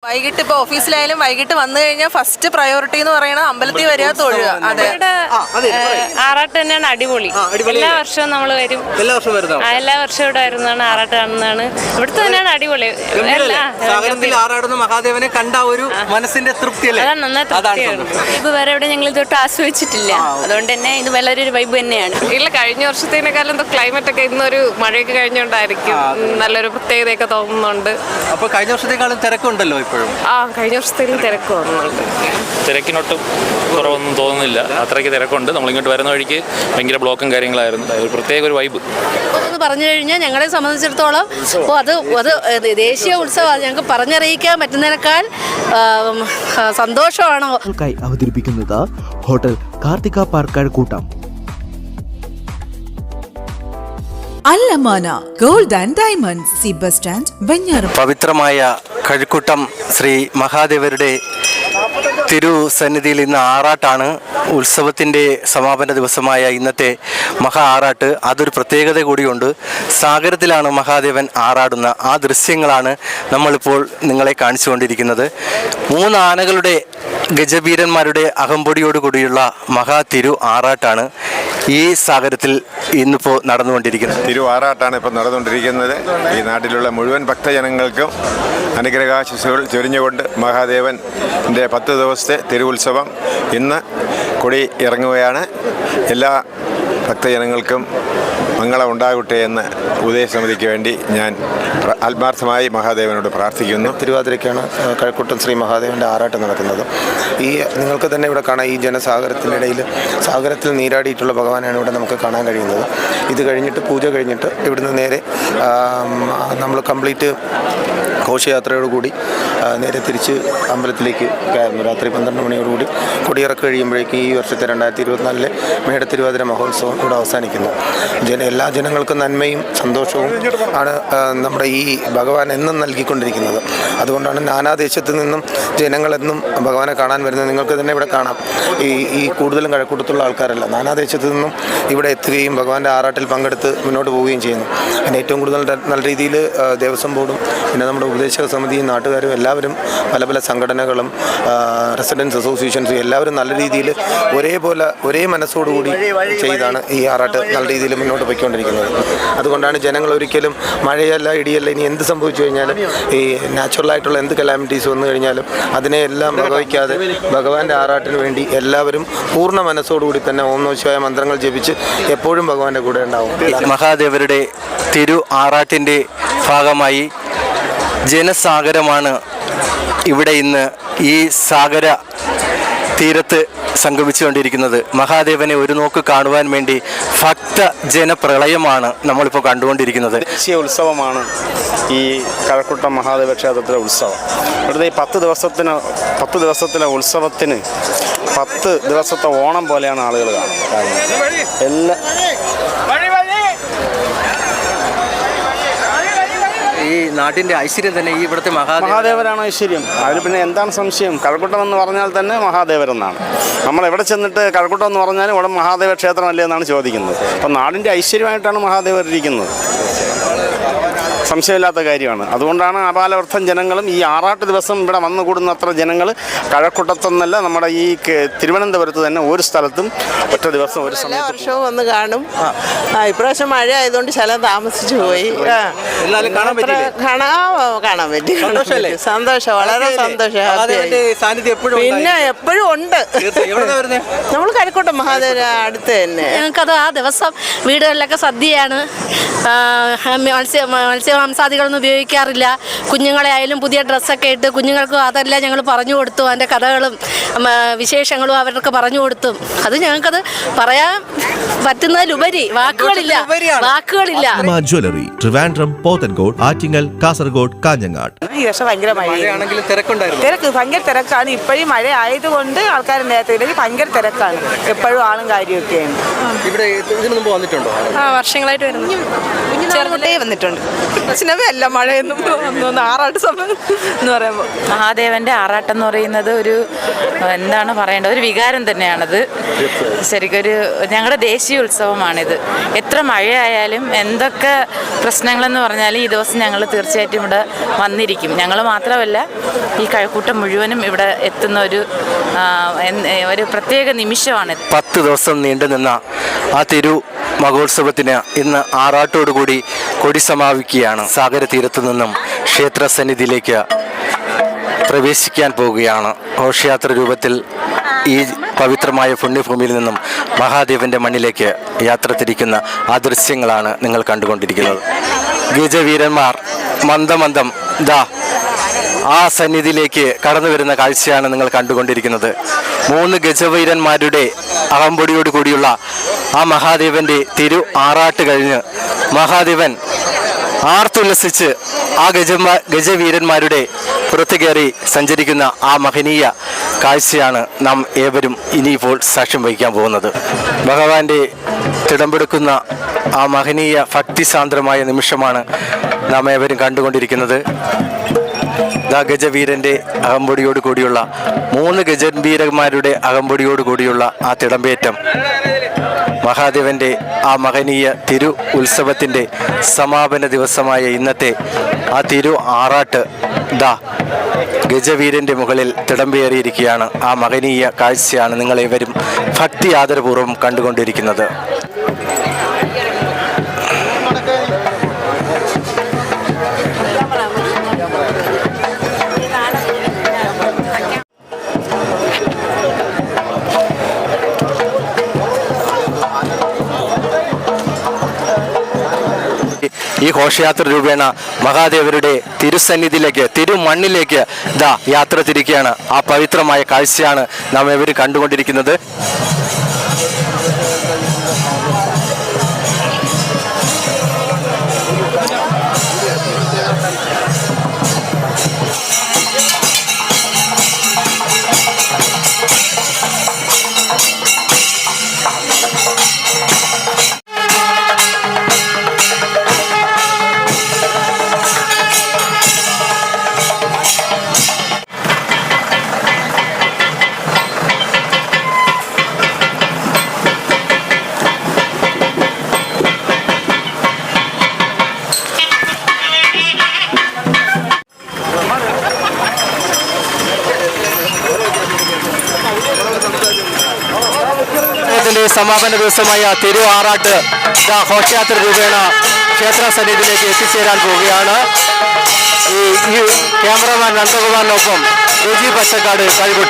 വൈകിട്ട് ഇപ്പോൾ ഓഫീസിലായാലും വൈകിട്ട് വന്നു കഴിഞ്ഞാൽ ഫസ്റ്റ് പ്രയോറിറ്റി എന്ന് പറയുന്നത് അമ്പലത്തിൽ വരിക തൊഴുക. അതെ, ആറാട്ട് തന്നെയാണ് അടിപൊളി. എല്ലാ വർഷവും നമ്മൾ വരും. എല്ലാ വർഷവും ഇവിടെ വരുന്നതാണ്, ആറാട്ട് കാണുന്നതാണ്. ഇവിടുത്തെ തന്നെയാണ് അടിപൊളി. ആറാടുന്ന മഹാദേവനെ കണ്ട ഒരു മനസ്സിന്റെ തൃപ്തി വൈബ് വേറെ ഇവിടെ ഞങ്ങൾ ഇതൊട്ട് ആസ്വദിച്ചിട്ടില്ല. അതുകൊണ്ട് തന്നെ ഇത് വളരെ ഒരു വൈബ് തന്നെയാണ്. ഇല്ല, കഴിഞ്ഞ വർഷത്തേക്കാളും എന്തോ ക്ലൈമറ്റ് ഒക്കെ ഇന്നൊരു മഴയൊക്കെ കഴിഞ്ഞുകൊണ്ടായിരിക്കും നല്ലൊരു പ്രത്യേകതയൊക്കെ തോന്നുന്നുണ്ട്. അപ്പൊ കഴിഞ്ഞ വർഷത്തേക്കാളും തിരക്കുണ്ടല്ലോ ഇപ്പോഴും? കഴിഞ്ഞ വർഷത്തേലും തിരക്ക് തോന്നുന്നുണ്ട്. തിരക്കിനൊട്ടും കുറവൊന്നും തോന്നുന്നില്ല. അത്രയ്ക്ക് തിരക്കുണ്ട്. നമ്മളിങ്ങോട്ട് വരുന്ന വഴിക്ക് ഭയങ്കര ബ്ലോക്കും കാര്യങ്ങളായിരുന്നു. ഒരു പ്രത്യേക ഒരു വൈബ് എന്ന് പറഞ്ഞു കഴിഞ്ഞാൽ ഞങ്ങളെ സംബന്ധിച്ചിടത്തോളം അത് ദേശീയ ഉത്സവമാണ്. ഞങ്ങൾക്ക് പറഞ്ഞറിയിക്കാൻ പറ്റുന്നതിനേക്കാൾ സന്തോഷമാണ്. അവതരിപ്പിക്കുന്നത് ഹോട്ടൽ കാർത്തിക പാർക്കാട് കൂട്ടം. അല്ലമാന ഗോൾഡ് ആൻഡ് ഡയമണ്ട്സ്, സി ബസ് സ്റ്റാൻഡ്, വെഞ്ഞാറം. പവിത്രമായ കഴക്കൂട്ടം ശ്രീ മഹാദേവരുടെ തിരുസന്നിധിയിൽ ഇന്ന് ആറാട്ടാണ്. ഉത്സവത്തിൻ്റെ സമാപന ദിവസമായ ഇന്നത്തെ മഹാ ആറാട്ട് അതൊരു പ്രത്യേകത കൂടിയുണ്ട്. സാഗരത്തിലാണ് മഹാദേവൻ ആറാടുന്ന ആ ദൃശ്യങ്ങളാണ് നമ്മളിപ്പോൾ നിങ്ങളെ കാണിച്ചുകൊണ്ടിരിക്കുന്നത്. 3 ആനകളുടെ ഗജവീരന്മാരുടെ അകമ്പൊടിയോടുകൂടിയുള്ള മഹാ തിരു ആറാട്ടാണ് ഈ സാഗരത്തിൽ ഇന്നിപ്പോൾ നടന്നുകൊണ്ടിരിക്കുന്നത്. തിരു ആറാട്ടാണ് ഇപ്പോൾ നടന്നുകൊണ്ടിരിക്കുന്നത്. ഈ നാട്ടിലുള്ള മുഴുവൻ ഭക്തജനങ്ങൾക്കും അനുഗ്രഹാശിസുകൾ ചൊരിഞ്ഞുകൊണ്ട് മഹാദേവൻ്റെ 10 ദിവസത്തെ തിരുവുത്സവം ഇന്ന് കൊടി ഇറങ്ങുകയാണ്. എല്ലാ ഭക്തജനങ്ങൾക്കും മംഗളം ഉണ്ടാകട്ടെ എന്ന് ഉദയസമിതിക്ക് വേണ്ടി ഞാൻ ആത്മാർത്ഥമായി മഹാദേവനോട് പ്രാർത്ഥിക്കുന്നു. തിരുവാതിരയ്ക്കാണ് കഴക്കൂട്ടം ശ്രീ മഹാദേവൻ്റെ ആറാട്ട് നടക്കുന്നത്. ഈ നിങ്ങൾക്ക് തന്നെ ഇവിടെ കാണാം, ഈ ജനസാഗരത്തിനിടയിൽ സാഗരത്തിൽ നീരാടിയിട്ടുള്ള ഭഗവാനാണ് ഇവിടെ നമുക്ക് കാണാൻ കഴിയുന്നത്. ഇത് കഴിഞ്ഞിട്ട് പൂജ കഴിഞ്ഞിട്ട് ഇവിടുന്ന് നേരെ നമ്മൾ കംപ്ലീറ്റ് ഘോഷയാത്രയോടുകൂടി നേരെ തിരിച്ച് അമ്പലത്തിലേക്ക് കയറുന്നു. രാത്രി 12 മണിയോടുകൂടി കൊടിയിറക്ക് കഴിയുമ്പോഴേക്ക് ഈ വർഷത്തെ 2024 മേടത്തിരുവാതിര മഹോത്സവം ഇവിടെ അവസാനിക്കുന്നു. എല്ലാ ജനങ്ങൾക്കും നന്മയും സന്തോഷവും ആണ് നമ്മുടെ ഈ ഭഗവാൻ എന്നും നൽകിക്കൊണ്ടിരിക്കുന്നത്. അതുകൊണ്ടാണ് നാനാദേശത്തു നിന്നും ജനങ്ങളെന്നും ഭഗവാനെ കാണാൻ വരുന്നത്. നിങ്ങൾക്ക് തന്നെ ഇവിടെ കാണാം, ഈ കൂടുതലും കഴക്കൂട്ടത്തുള്ള ആൾക്കാരല്ല, നാനാദേശത്തു നിന്നും ഇവിടെ എത്തുകയും ഭഗവാന്റെ ആറാട്ടിൽ പങ്കെടുത്ത് മുന്നോട്ട് പോവുകയും ചെയ്യുന്നു. പിന്നെ ഏറ്റവും കൂടുതൽ നല്ല രീതിയിൽ ദേവസ്വം ബോർഡും പിന്നെ നമ്മുടെ ഉപദേശക സമിതിയും നാട്ടുകാരും എല്ലാവരും പല പല സംഘടനകളും റെസിഡൻസ് അസോസിയേഷൻസും എല്ലാവരും നല്ല രീതിയിൽ ഒരേ മനസ്സോടുകൂടി ചെയ്താണ് ഈ ആറാട്ട് നല്ല രീതിയിൽ മുന്നോട്ട് പോയിക്കൊണ്ടിരിക്കുന്നത്. അതുകൊണ്ടാണ് ജനങ്ങൾ ഒരിക്കലും മഴയല്ല ഇടിയല്ല ഇനി എന്ത് സംഭവിച്ചു കഴിഞ്ഞാലും ഈ നാച്ചുറലായിട്ടുള്ള എന്ത് കലാമിറ്റീസ് വന്നു കഴിഞ്ഞാലും അതിനെയെല്ലാം വകവയ്ക്കാതെ ഭഗവാന്റെ ആറാട്ടിന് വേണ്ടി എല്ലാവരും പൂർണ്ണ മനസ്സോടുകൂടി തന്നെ ഓം നമഃ ശിവായ മന്ത്രങ്ങൾ ജപിച്ച് എപ്പോഴും ഭഗവാന്റെ കൂടെ ഉണ്ടാവും. മഹാദേവരുടെ തിരു ആറാട്ടിൻ്റെ ഭാഗമായി ജനസാഗരമാണ് ഇവിടെ ഇന്ന് ഈ സാഗര തീരത്ത് സംഗമിച്ചുകൊണ്ടിരിക്കുന്നത്. മഹാദേവനെ ഒരു നോക്ക് കാണുവാൻ വേണ്ടി ഭക്ത ജനപ്രളയമാണ് നമ്മളിപ്പോൾ കണ്ടുകൊണ്ടിരിക്കുന്നത്. ദേശീയ ഉത്സവമാണ് ഈ കഴക്കൂട്ടം മഹാദേവ ക്ഷേത്രത്തിലെ ഉത്സവം. ഇവിടുത്തെ ഈ 10 ദിവസത്തിലെ ഉത്സവത്തിന് 10 ദിവസത്തെ ഓണം പോലെയാണ് ആളുകൾ കാണുന്നത്. ഈ നാട്ടിൻ്റെ ഐശ്വര്യം തന്നെ ഈ ഇവിടുത്തെ മഹാദേവരാണ് ഐശ്വര്യം. അതിൽ പിന്നെ എന്താണ് സംശയം? കഴക്കൂട്ടം എന്ന് പറഞ്ഞാൽ തന്നെ മഹാദേവരെന്നാണ്. നമ്മൾ എവിടെ ചെന്നിട്ട് കഴക്കൂട്ടം എന്ന് പറഞ്ഞാലും ഇവിടെ മഹാദേവ ക്ഷേത്രമല്ലേ എന്നാണ് ചോദിക്കുന്നത്. അപ്പം നാടിൻ്റെ ഐശ്വര്യമായിട്ടാണ് മഹാദേവർ ഇരിക്കുന്നത്, സംശയമില്ലാത്ത കാര്യമാണ്. അതുകൊണ്ടാണ് അപാലവൃദ്ധം ജനങ്ങളും ഈ ആറാട്ട് ദിവസം ഇവിടെ വന്നു കൂടുന്ന അത്ര ജനങ്ങൾ കഴക്കൂട്ടത്തെന്നല്ല നമ്മുടെ ഈ തിരുവനന്തപുരത്ത് തന്നെ ഒരു സ്ഥലത്തും ഒറ്റ ദിവസം ഒരു സമയത്ത് വർഷവും വന്ന് കാണും. ഇപ്രാവശ്യം മഴ ആയതുകൊണ്ട് ശലം താമസിച്ചു പോയി. കാണാൻ പറ്റി. സന്തോഷം, വളരെ സന്തോഷം. പിന്നെ എപ്പോഴും ഉണ്ട്. നമ്മൾ കഴക്കൂട്ടം മഹാദേവ അടുത്ത് തന്നെ. ഞങ്ങൾക്കത് ആ ദിവസം വീടുകളിലൊക്കെ സദ്യയാണ്. മാംസാദികളൊന്നും ഉപയോഗിക്കാറില്ല. കുഞ്ഞുങ്ങളെ ആയാലും പുതിയ ഡ്രസ്സൊക്കെ ഇട്ട് കുഞ്ഞുങ്ങൾക്കും അതെല്ലാം ഞങ്ങൾ പറഞ്ഞു കൊടുത്തു. അതിൻ്റെ കഥകളും വിശേഷങ്ങളും അവർക്ക് പറഞ്ഞു കൊടുത്തു. അത് ഞങ്ങൾക്കത് പറയാൻ പറ്റുന്നതിലുപരി വാക്കുകളില്ല. ജ്വല്ലറി, ട്രിവാൻഡ്രം, പോത്തൻകോട്, ആറ്റിങ്ങൽ, കാസർഗോഡ്, കാഞ്ഞങ്ങാട്. ഈ വർഷം ഭയങ്കര മഴയാണെങ്കിലും തിരക്ക് ഭയങ്കര തിരക്കാണ്. ഇപ്പോഴും മഴ ആയതുകൊണ്ട് ആൾക്കാർ നേരത്തെ ഭയങ്കര തിരക്കാണ്. എപ്പോഴും ആളും കാര്യമൊക്കെയാണ്. ഇവിടെ ഇതിനു മുമ്പ് വന്നിട്ടുണ്ടോ? വർഷങ്ങളായിട്ട് വരുന്നു. ചെറുതേ വന്നിട്ടുണ്ട്. പ്രശ്നമേ അല്ല മഴയൊന്നും ആറാട്ട് സമയം എന്ന് പറയുമ്പോൾ. മഹാദേവന്റെ ആറാട്ടം എന്ന് പറയുന്നത് ഒരു എന്താണ് പറയേണ്ടത്, ഒരു വികാരം തന്നെയാണത്. ശരിക്കും ഞങ്ങളുടെ ദേശീയ ഉത്സവമാണിത്. എത്ര മഴയായാലും എന്തൊക്കെ പ്രശ്നങ്ങളെന്ന് പറഞ്ഞാലും ഈ ദിവസം ഞങ്ങൾ തീർച്ചയായിട്ടും ഇവിടെ വന്നിരിക്കും. ഞങ്ങൾ മാത്രമല്ല, ഈ കഴക്കൂട്ടം മുഴുവനും ഇവിടെ എത്തുന്ന ഒരു പ്രത്യേക നിമിഷമാണ്. 10 ദിവസം നീണ്ടു നിന്ന ആ തിരു മഹോത്സവത്തിന് ഇന്ന് ആറാട്ടോടുകൂടി കൊടി സമാപിക്കുകയാണ്. സാഗര തീരത്തു നിന്നും ക്ഷേത്ര സന്നിധിയിലേക്ക് പ്രവേശിക്കാൻ പോവുകയാണ്. ഘോഷയാത്ര രൂപത്തിൽ ഈ പവിത്രമായ പുണ്യഭൂമിയിൽ നിന്നും മഹാദേവന്റെ മണ്ണിലേക്ക് യാത്ര തിരിക്കുന്ന ആ ദൃശ്യങ്ങളാണ് നിങ്ങൾ കണ്ടുകൊണ്ടിരിക്കുന്നത്. ഗജവീരന്മാർ മന്ദമന്ദം ദാ ആ സന്നിധിയിലേക്ക് കടന്നു വരുന്ന കാഴ്ചയാണ് നിങ്ങൾ കണ്ടുകൊണ്ടിരിക്കുന്നത്. 3 ഗജവീരന്മാരുടെ അകമ്പൊടിയോട് കൂടിയുള്ള ആ മഹാദേവന്റെ തിരു ആറാട്ട് കഴിഞ്ഞ് മഹാദേവൻ ആർത്തുല്ലസിച്ച് ആ ഗജവീരന്മാരുടെ പുറത്തു കയറി സഞ്ചരിക്കുന്ന ആ മഹനീയ കാഴ്ചയാണ് നാം ഏവരും ഇനിയിപ്പോൾ സാക്ഷ്യം വഹിക്കാൻ പോകുന്നത്. ഭഗവാന്റെ തിടമ്പെടുക്കുന്ന ആ മഹനീയ ഭക്തിസാന്ദ്രമായ നിമിഷമാണ് നാം ഏവരും കണ്ടുകൊണ്ടിരിക്കുന്നത്. ഗജവീരന്റെ അകമ്പൊടിയോട് കൂടിയുള്ള 3 ഗജവീരന്മാരുടെ അകമ്പൊടിയോട് കൂടിയുള്ള ആ തിടമ്പേറ്റം മഹാദേവന്റെ ആ മഹനീയ തിരു ഉത്സവത്തിൻ്റെ സമാപന ദിവസമായ ഇന്നത്തെ ആ തിരു ആറാട്ട് ഗജവീരന്റെ മുകളിൽ തിടമ്പേറിയിരിക്കുകയാണ്. ആ മഹനീയ കാഴ്ചയാണ് നിങ്ങളേവരും ഭക്തി ആദരപൂർവ്വം കണ്ടുകൊണ്ടിരിക്കുന്നത്. ഈ ഘോഷയാത്ര രൂപേണ മഹാദേവരുടെ തിരുസന്നിധിയിലേക്ക് തിരുമണ്ണിലേക്ക് യാത്ര തിരിക്കുകയാണ്. ആ പവിത്രമായ കാഴ്ചയാണ് നാം ഇവർ കണ്ടുകൊണ്ടിരിക്കുന്നത്. സമാപന ദിവസമായ തിരു ആറാട്ട് ഘോഷയാത്ര രൂപേണ ക്ഷേത്ര സന്നിധിയിലേക്ക് എത്തിച്ചേരാൻ പോവുകയാണ്. ഈ ക്യാമറമാൻ നന്ദകുമാറിനൊപ്പം രജി പച്ചക്കാട് കഴിവുട്ട.